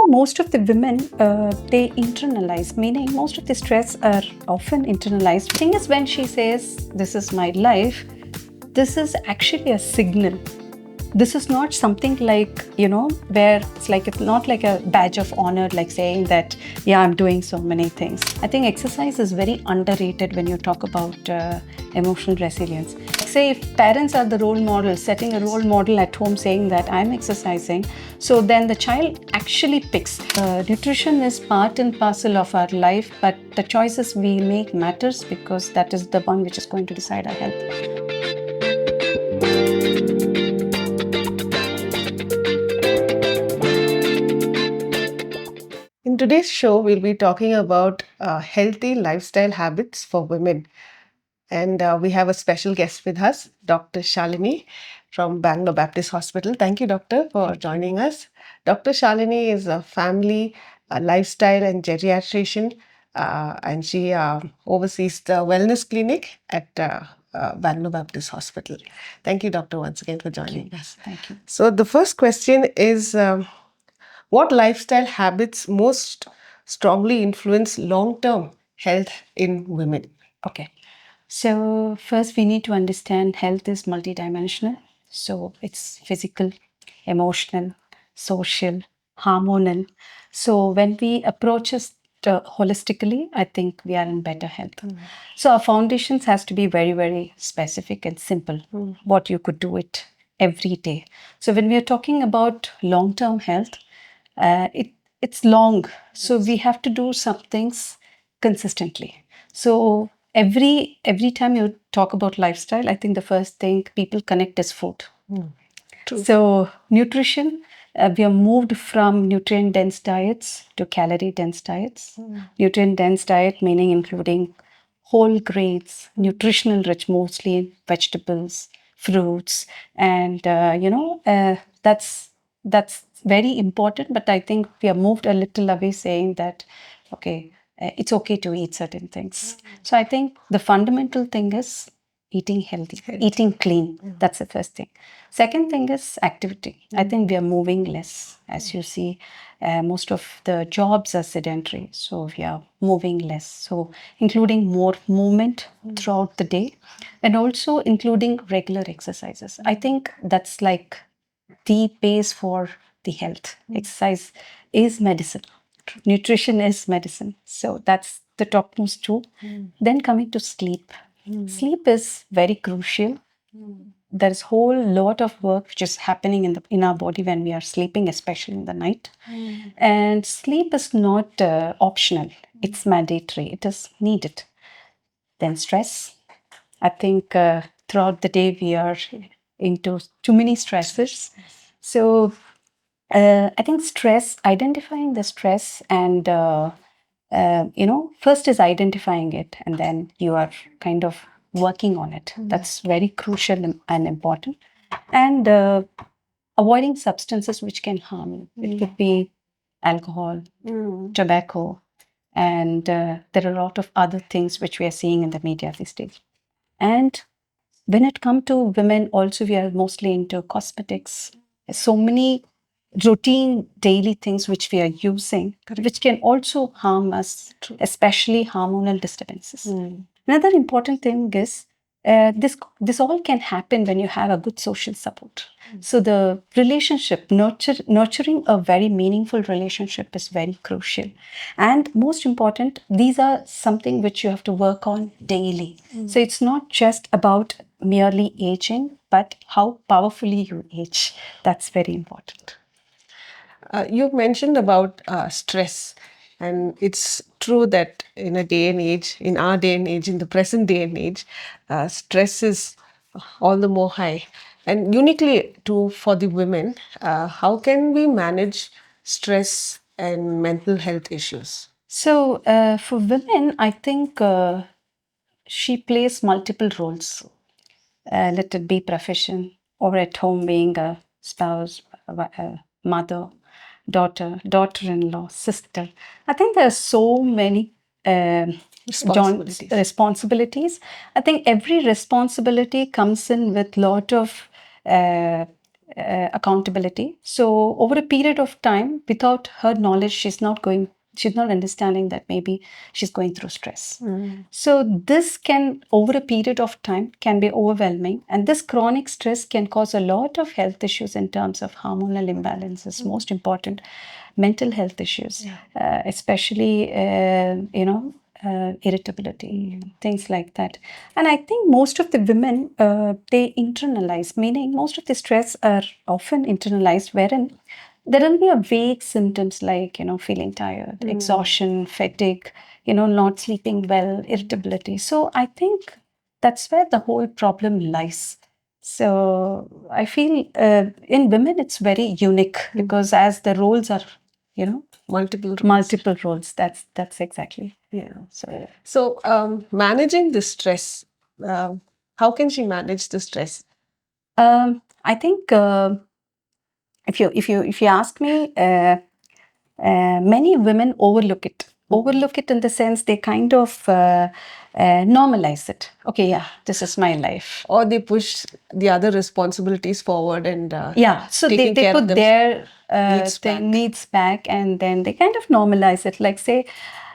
most of the women, they internalize, meaning most of the stress are often internalized. The thing is, when she says, this is my life, this is actually a signal. This is not something like, where it's not like a badge of honor, like saying that, yeah, I'm doing so many things. I think exercise is very underrated when you talk about emotional resilience. Say if parents are the role model, setting a role model at home saying that I'm exercising, so then the child actually picks. Nutrition is part and parcel of our life, but the choices we make matters because that is the one which is going to decide our health. In today's show, we'll be talking about healthy lifestyle habits for women. And we have a special guest with us, Dr. Shalini from Bangalore Baptist Hospital. Thank you, Doctor, for joining us. Dr. Shalini is a family, lifestyle, and geriatrician, and she oversees the wellness clinic at Bangalore Baptist Hospital. Thank you, Doctor, once again for joining us. Thank you. So, the first question is what lifestyle habits most strongly influence long-term health in women? Okay. So first we need to understand health is multidimensional. So it's physical, emotional, social, hormonal. So when we approach it holistically, I think we are in better health. So our foundations has to be very, very specific and simple. What you could do it every day. So when we are talking about long-term health, it's long. So we have to do some things consistently. So every time you talk about lifestyle, I think the first thing people connect is food. True. So nutrition, we have moved from nutrient dense diets to calorie dense diets. Nutrient dense diet meaning including whole grains, nutritional rich, mostly in vegetables, fruits, and that's very important. But I think we have moved a little away, saying that okay, it's okay to eat certain things. So I think the fundamental thing is eating healthy, eating clean. That's the first thing. Second thing is activity. I think we are moving less. As you see, most of the jobs are sedentary. So we are moving less. So including more movement throughout the day and also including regular exercises. I think that's like the base for the health. Exercise is medicine. Nutrition is medicine. So that's the topmost two. Then coming to sleep. Sleep is very crucial. There's a whole lot of work which is happening in our body when we are sleeping, especially in the night. And sleep is not optional. It's mandatory. It is needed. Then stress. I think throughout the day we are into too many stresses. So I think identifying the stress and first is identifying it and then you are kind of working on it. That's very crucial and important. And avoiding substances which can harm you. It could be alcohol, tobacco, and there are a lot of other things which we are seeing in the media these days. And when it comes to women, also we are mostly into cosmetics. So many routine daily things which we are using, which can also harm us, especially hormonal disturbances. Another important thing is this all can happen when you have a good social support. So the relationship, nurturing a very meaningful relationship is very crucial. And most important, these are something which you have to work on daily. So it's not just about merely aging, but how powerfully you age. That's very important. You mentioned about stress, and it's true that in our day and age, in the present day and age, stress is all the more high. And uniquely too for the women, how can we manage stress and mental health issues? So for women, I think she plays multiple roles. Let it be profession or at home being a spouse, a mother, daughter-in-law, sister. I think there are so many responsibilities. I think every responsibility comes in with lot of accountability. So over a period of time, without her knowledge, she's not understanding that maybe she's going through stress. So this can, over a period of time, can be overwhelming, and this chronic stress can cause a lot of health issues in terms of hormonal imbalances. Most important, mental health issues, especially irritability, things like that. And I think most of the women, they internalize, meaning most of the stress are often internalized, wherein there will be a vague symptoms like, feeling tired, exhaustion, fatigue, not sleeping well, irritability. So I think that's where the whole problem lies. So I feel in women it's very unique because as the roles are, multiple roles. That's exactly. Yeah. So So, managing the stress, how can she manage the stress? I think if you ask me, many women overlook it. Overlook it in the sense they kind of normalize it. Okay, yeah, this is my life. Or they push the other responsibilities forward and Yeah, so taking they care of put them their needs back. needs back, and then they kind of normalize it. Like, say,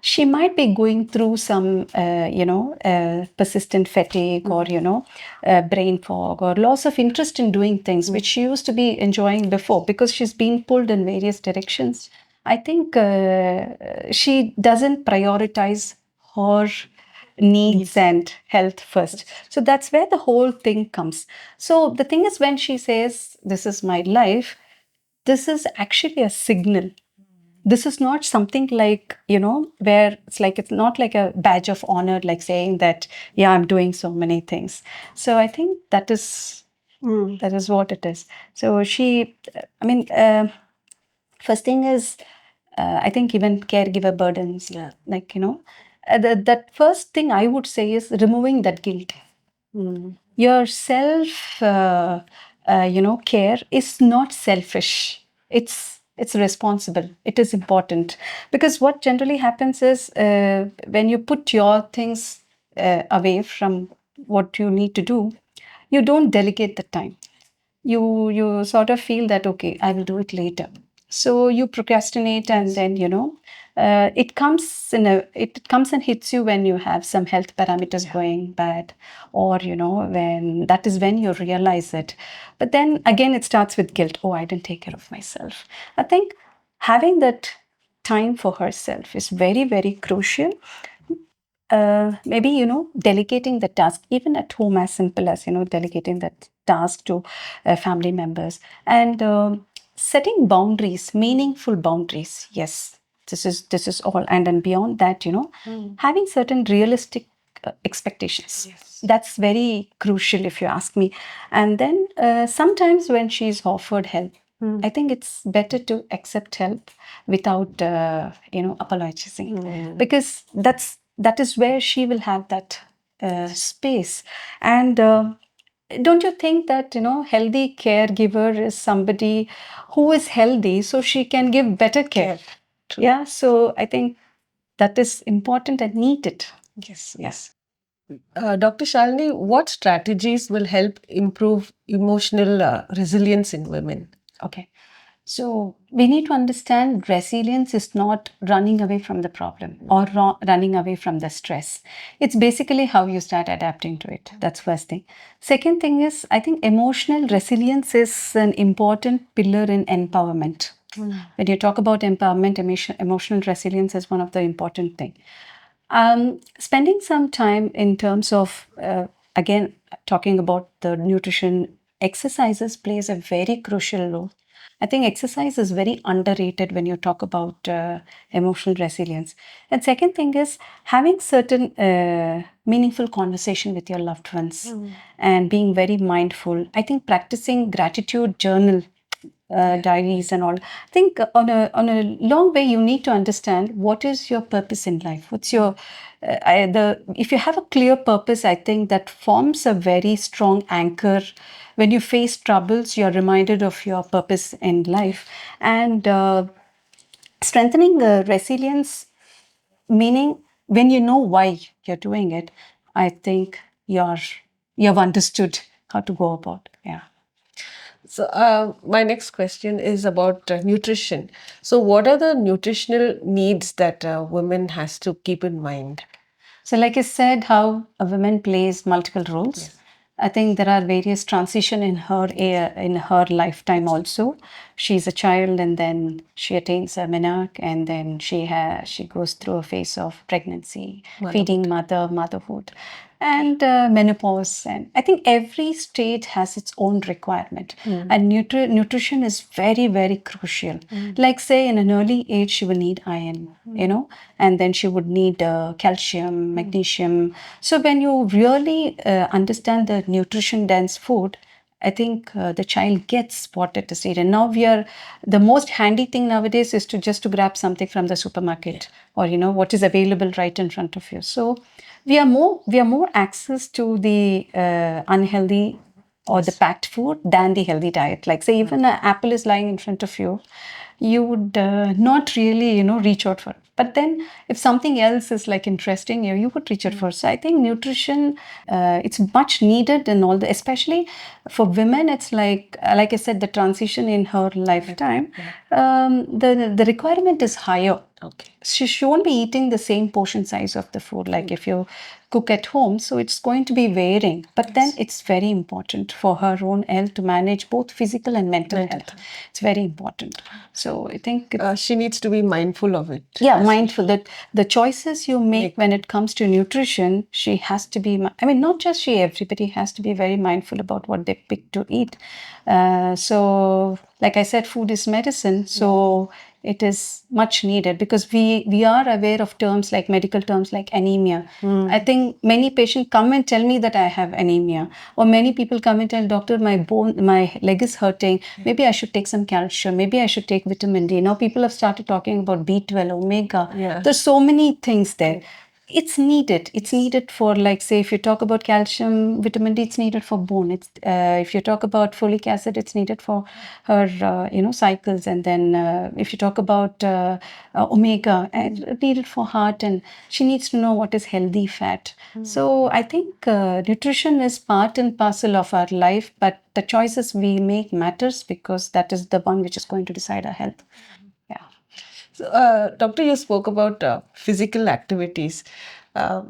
she might be going through some, persistent fatigue or, brain fog or loss of interest in doing things, which she used to be enjoying before because she's been pulled in various directions. I think she doesn't prioritize her needs and health first. So that's where the whole thing comes. So the thing is, when she says, "This is my life," this is actually a signal. This is not something like, where it's not like a badge of honor, like saying that, yeah, I'm doing so many things. So I think that is what it is. So I mean, first thing is, I think even caregiver burdens, like, that first thing I would say is removing that guilt. Your self, care is not selfish. It's responsible. It is important because what generally happens is when you put your things away from what you need to do, you don't delegate the time. You sort of feel that, okay, I will do it later, so you procrastinate, and then it comes and hits you when you have some health parameters going bad, or when that is when you realize it. But then again it starts with guilt. Oh, I didn't take care of myself. I think having that time for herself is very, very crucial. Maybe delegating the task even at home, as simple as delegating that task to family members, and setting boundaries, meaningful boundaries. Yes, this is all. And then beyond that, having certain realistic expectations. That's very crucial, if you ask me. And then sometimes when she's offered help, I think it's better to accept help without apologizing, because that is where she will have that space. And don't you think that healthy caregiver is somebody who is healthy, so she can give better care? Yeah, so I think that is important and needed. Yes. Dr. Shalini, what strategies will help improve emotional resilience in women? Okay. So we need to understand resilience is not running away from the problem or running away from the stress. It's basically how you start adapting to it. That's first thing. Second thing is, I think emotional resilience is an important pillar in empowerment. When you talk about empowerment, emotional resilience is one of the important thing. Spending some time in terms of, again, talking about the nutrition, exercises plays a very crucial role. I think exercise is very underrated when you talk about emotional resilience. And second thing is having certain meaningful conversation with your loved ones and being very mindful. I think practicing gratitude journal, diaries and all. I think on a long way, you need to understand what is your purpose in life. What's your if you have a clear purpose, I think that forms a very strong anchor. When you face troubles, you're reminded of your purpose in life, and strengthening resilience, meaning when you know why you're doing it, I think you've understood how to go about. Yeah. So, my next question is about nutrition. So, what are the nutritional needs that women has to keep in mind? So, like I said, how a woman plays multiple roles. Yes. I think there are various transition in her lifetime also. She's a child, and then she attains a menarche, and then she goes through a phase of pregnancy, feeding motherhood, and menopause. And I think every stage has its own requirement, and nutrition is very crucial. Like say in an early age, she will need iron, and then she would need calcium, magnesium. So when you really understand the nutrition dense food, I think the child gets what it is eaten. Now the most handy thing nowadays is to grab something from the supermarket, or what is available right in front of you. So we are more access to the unhealthy or the packed food than the healthy diet. Like say even an apple is lying in front of you, you would not really reach out for it. But then if something else is like interesting you would reach out for. So I think nutrition, it's much needed in all the, especially for women. It's like I said, the transition in her lifetime, the requirement is higher. Okay. She won't be eating the same portion size of the food like if you cook at home. So it's going to be varying. But then it's very important for her own health to manage both physical and mental health. It's very important. So I think She needs to be mindful of it. yeah, mindful that the choices you make when it comes to nutrition, she has to be, I mean, not just she, everybody has to be very mindful about what they pick to eat. So like I said, food is medicine. So it is much needed, because we are aware of terms like medical terms like anemia. I think many patients come and tell me that I have anemia, or many people come and tell doctor, my leg is hurting, maybe I should take some calcium, maybe I should take vitamin D. Now people have started talking about B12, omega. There's so many things there. It's needed for, like say, if you talk about calcium, vitamin D, it's needed for bone. It's if you talk about folic acid, it's needed for her cycles. And then if you talk about omega, it's needed for heart. And she needs to know what is healthy fat. So I think nutrition is part and parcel of our life, but the choices we make matters, because that is the one which is going to decide our health. Yeah. So, Doctor, you spoke about physical activities. Uh,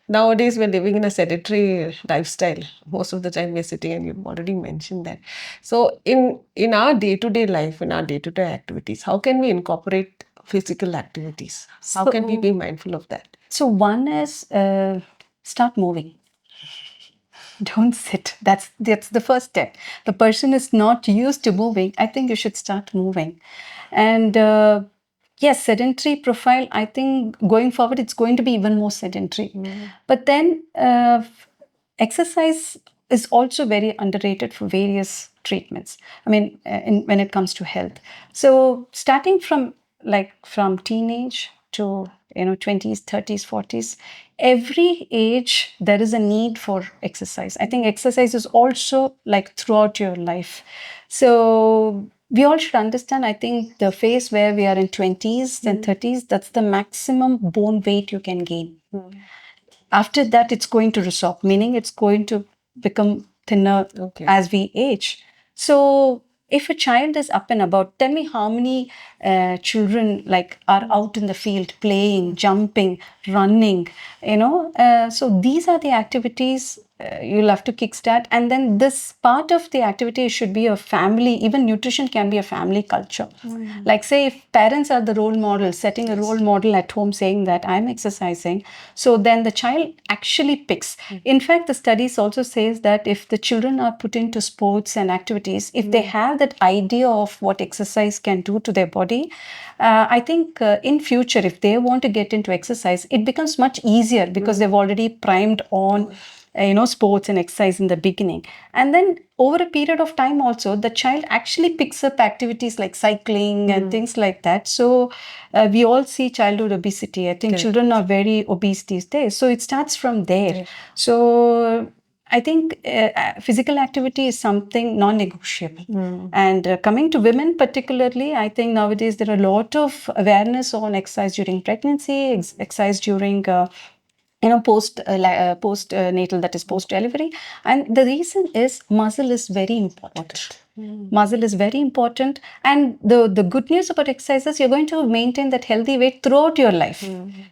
Nowadays, we're living in a sedentary lifestyle. Most of the time, we're sitting, and you've already mentioned that. So, in our day-to-day life, in our day-to-day activities, how can we incorporate physical activities? How can we be mindful of that? So one is start moving. Don't sit. That's the first step. The person is not used to moving. I think you should start moving. And yes, sedentary profile, I think going forward it's going to be even more sedentary. But then exercise is also very underrated for various treatments. I mean, when it comes to health. So starting from teenage to 20s, 30s, 40s, every age there is a need for exercise. I think exercise is also like throughout your life. So we all should understand, I think the phase where we are in 20s and 30s, that's the maximum bone weight you can gain. After that, it's going to resorb, meaning it's going to become thinner as we age. So if a child is up and about, tell me how many children like are out in the field playing, jumping, running, so these are the activities you'll have to kickstart. And then this part of the activity should be a family, even nutrition can be a family culture. Like say if parents are the role model, setting a role model at home saying that I'm exercising, so then the child actually picks. In fact, the studies also says that if the children are put into sports and activities, if they have that idea of what exercise can do to their body, I think in future, if they want to get into exercise, it becomes much easier, because they've already primed on sports and exercise in the beginning. And then over a period of time also, the child actually picks up activities like cycling and things like that. So we all see childhood obesity. I think children are very obese these days. So it starts from there. So I think physical activity is something non-negotiable. And coming to women particularly, I think nowadays there are a lot of awareness on exercise during pregnancy, exercise during post natal, that is post delivery. And the reason is muscle is very important. Muscle is very important, and the good news about exercise is you're going to maintain that healthy weight throughout your life.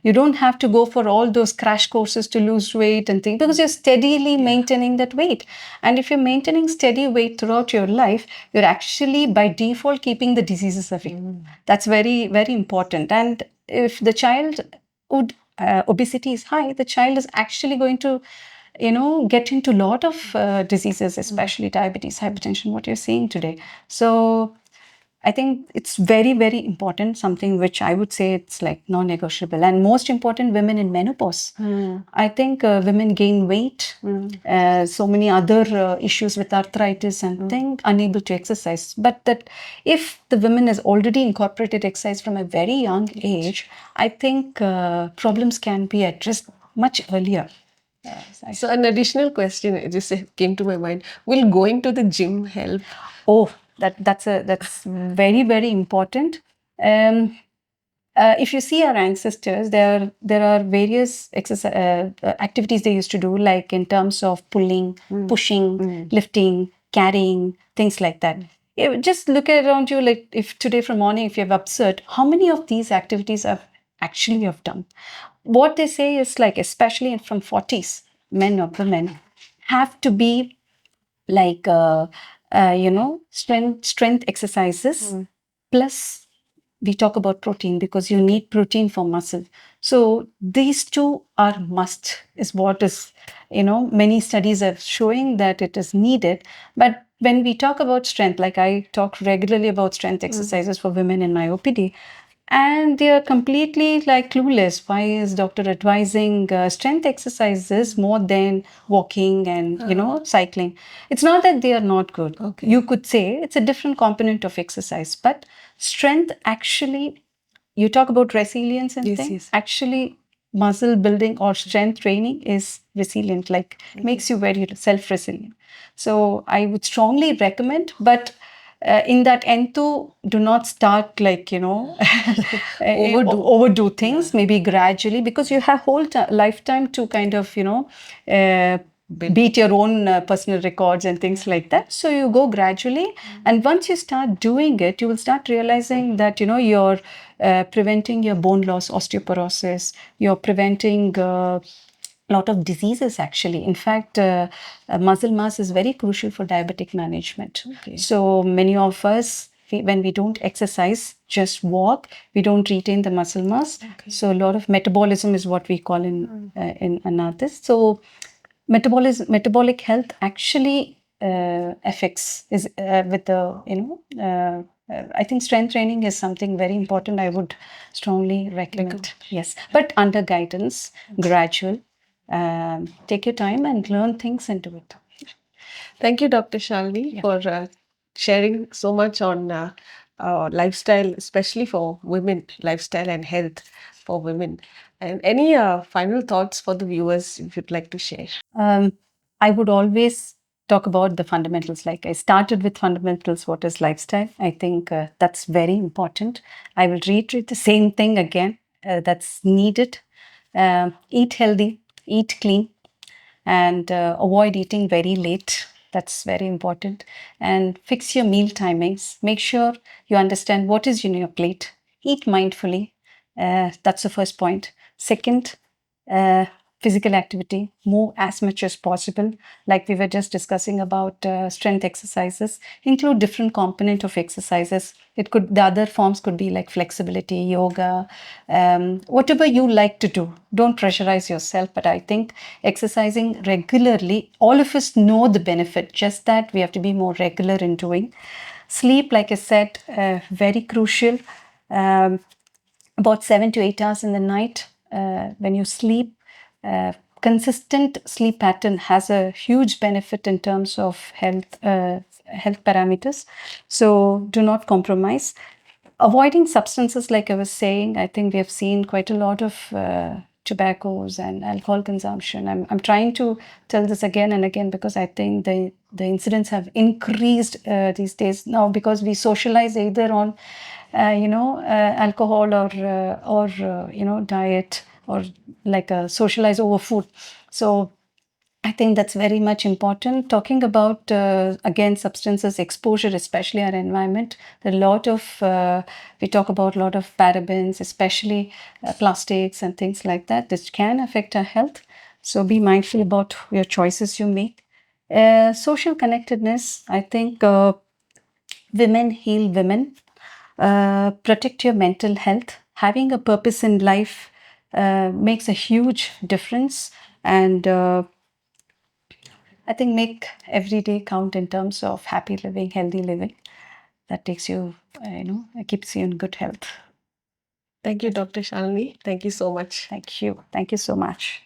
You don't have to go for all those crash courses to lose weight and things, because you're steadily maintaining that weight. And if you're maintaining steady weight throughout your life, you're actually by default keeping the diseases away. That's very, very important. And if the child would obesity is high, the child is actually going to, get into a lot of diseases, especially diabetes, hypertension, what you're seeing today. So I think it's very, very important, something which I would say it's like non-negotiable. And most important, women in menopause. I think women gain weight, so many other issues with arthritis and thing, unable to exercise. But that if the woman has already incorporated exercise from a very young age, I think problems can be addressed much earlier. So an additional question just came to my mind. Will going to the gym help? Oh, that's very, very important. If you see our ancestors, there are various exercise activities they used to do, like in terms of pulling, pushing, lifting, carrying, things like that. Just look around you, like if today from morning, if you have observed, how many of these activities have actually you have done? What they say is like, especially from 40s, men or women have to be like strength exercises, plus we talk about protein, because you need protein for muscle. So these two are must, is what is, many studies are showing that it is needed. But when we talk about strength, like I talk regularly about strength exercises for women in my OPD, and they are completely like clueless. Why is doctor advising strength exercises more than walking and cycling? It's not that they are not good. Okay. You could say it's a different component of exercise, but strength actually, you talk about resilience and things. Yes. Actually, muscle building or strength training is resilient, like makes you very self-resilient. So I would strongly recommend, but in that enthu, do not start like, overdo things, maybe gradually, because you have whole lifetime to kind of, beat your own personal records and things like that. So you go gradually, and once you start doing it, you will start realizing that you're preventing your bone loss, osteoporosis. You're preventing lot of diseases actually. In fact, muscle mass is very crucial for diabetic management. Okay. So many of us, when we don't exercise, just walk, we don't retain the muscle mass. Okay. So a lot of metabolism is what we call in another. So metabolic health actually affects is with the I think strength training is something very important. I would strongly recommend. Yes, but under guidance, gradual. Take your time and learn things and do it. Thank you, Dr. Shalini, for sharing so much on lifestyle, especially for women, lifestyle and health for women. And any final thoughts for the viewers if you'd like to share? I would always talk about the fundamentals. Like I started with fundamentals, what is lifestyle? I think that's very important. I will reiterate the same thing again. That's needed. Eat healthy, eat clean, and avoid eating very late. That's very important. And fix your meal timings. Make sure you understand what is in your plate. Eat mindfully. That's the first point. Second, uh, physical activity. Move as much as possible. Like we were just discussing about strength exercises. Include different component of exercises. The other forms could be like flexibility, yoga, whatever you like to do. Don't pressurize yourself. But I think exercising regularly, all of us know the benefit, just that we have to be more regular in doing. Sleep, like I said, very crucial. About 7 to 8 hours in the night. When you sleep, consistent sleep pattern has a huge benefit in terms of health parameters. So do not compromise. Avoiding substances, like I was saying, I think we have seen quite a lot of tobaccos and alcohol consumption. I'm trying to tell this again and again because I think the incidents have increased these days now, because we socialize either on alcohol or diet, or like socialize over food. So I think that's very much important. Talking about, again, substances exposure, especially our environment, a lot of, we talk about a lot of parabens, especially plastics and things like that. This can affect our health. So be mindful about your choices you make. Social connectedness, I think women heal women. Protect your mental health. Having a purpose in life makes a huge difference. And I think make every day count in terms of happy living, healthy living. That takes you, keeps you in good health. Thank you, Dr. Shalini. Thank you so much. Thank you. Thank you so much.